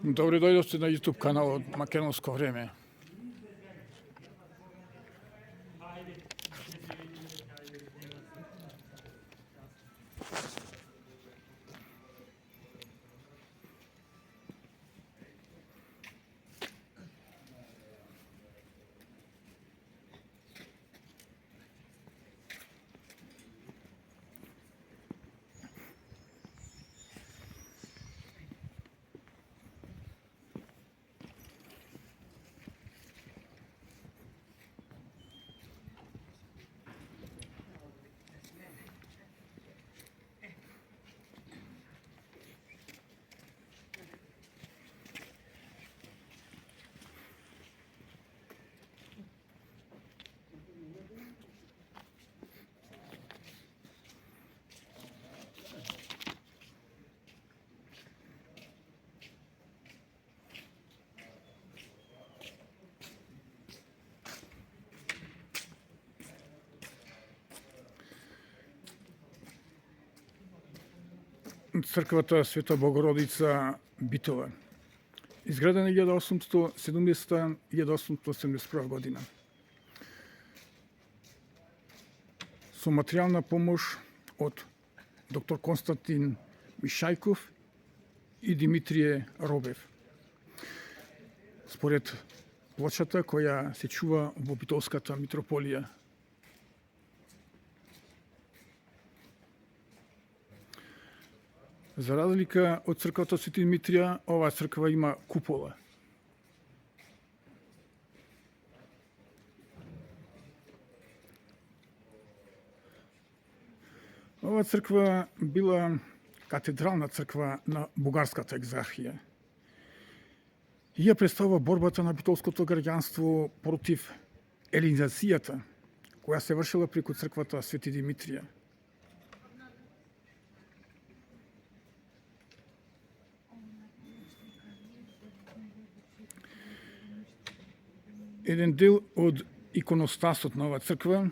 Добре дојдовте на YouTube каналот Македонско време. Црквата Света Богородица Битола, изградена 1870-1871 година. Со материјална помош од доктор Константин Мишајков и Димитрije Робев. Според плочата која се чува во Битолската митрополија. За разлика од црквата Свети Димитрија, оваа црква има купола. Оваа црква била катедрална црква на бугарската екзархија. И ја представува борбата на битолското граѓанство против елинизацијата, која се вршила преку црквата Свети Димитрија. Еден дел од иконостасот на оваа црква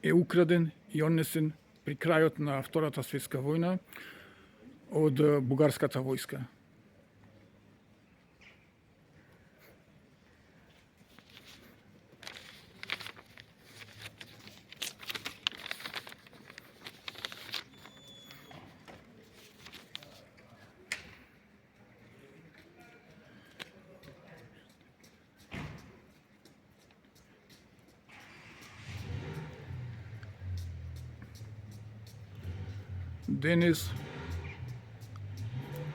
е украден и однесен при крајот на Втората светска војна од бугарската војска. Денес,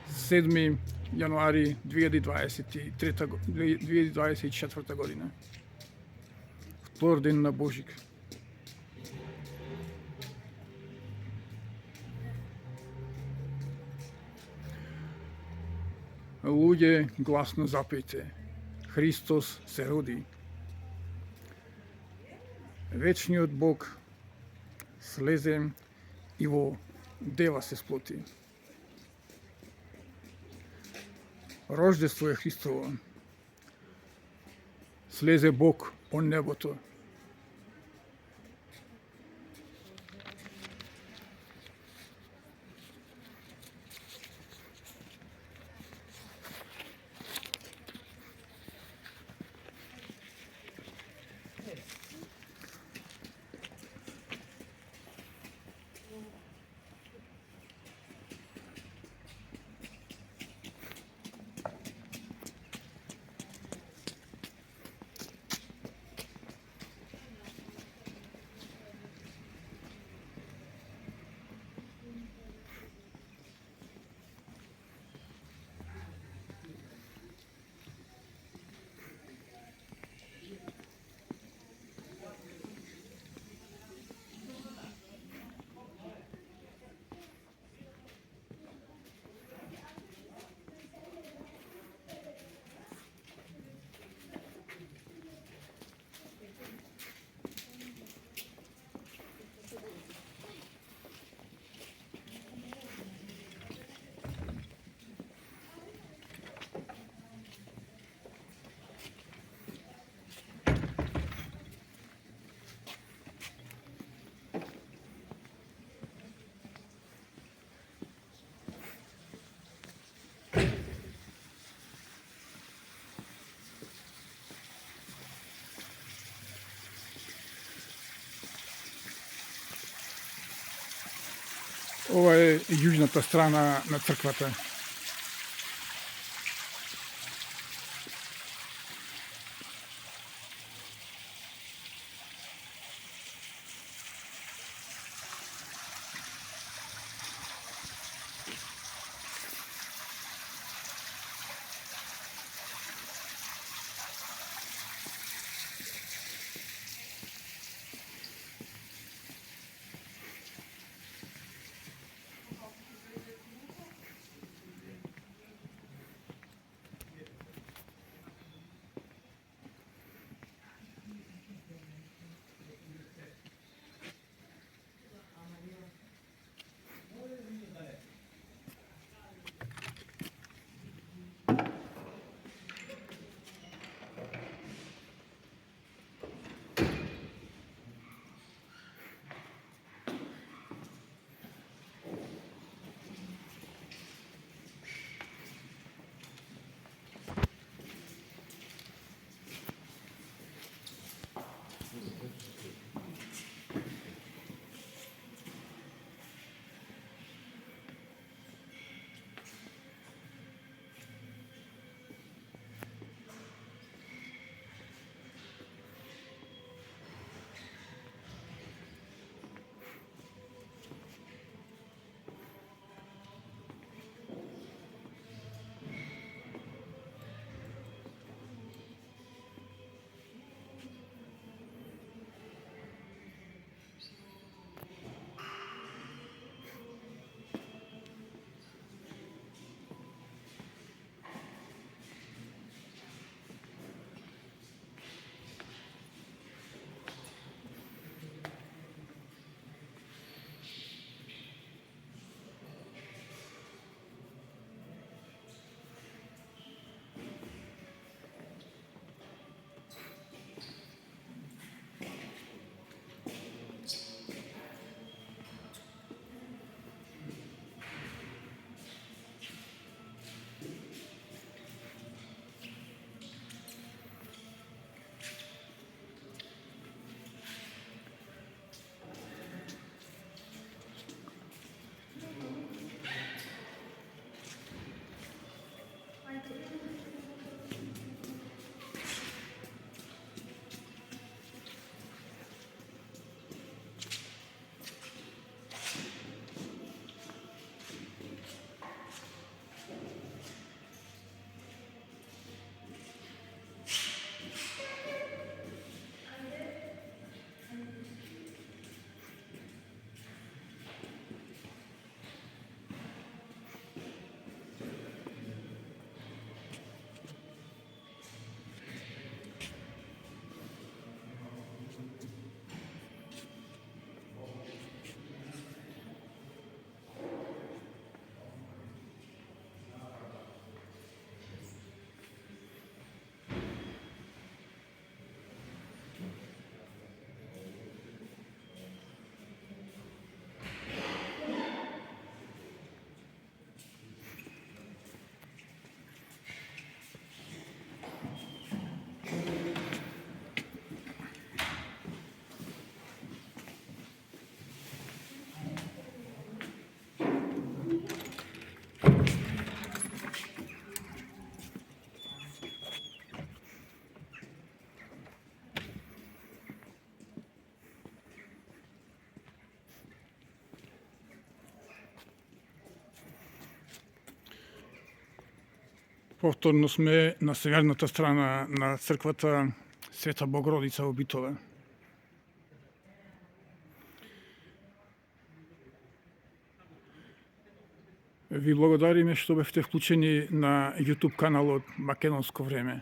7 јануари 2024 година. Втор ден на Божик. Луѓе, гласно запејте. Христос се роди. Вечниот Бог слезе и во дева се сплоти. Рождество е Христово. Слезе Бог од небото. Ова е јужната страна на црквата. Повторно сме на северната страна на црквата Света Богородица во Битоле. Ви благодариме што бевте вклучени на YouTube каналот Македонско време.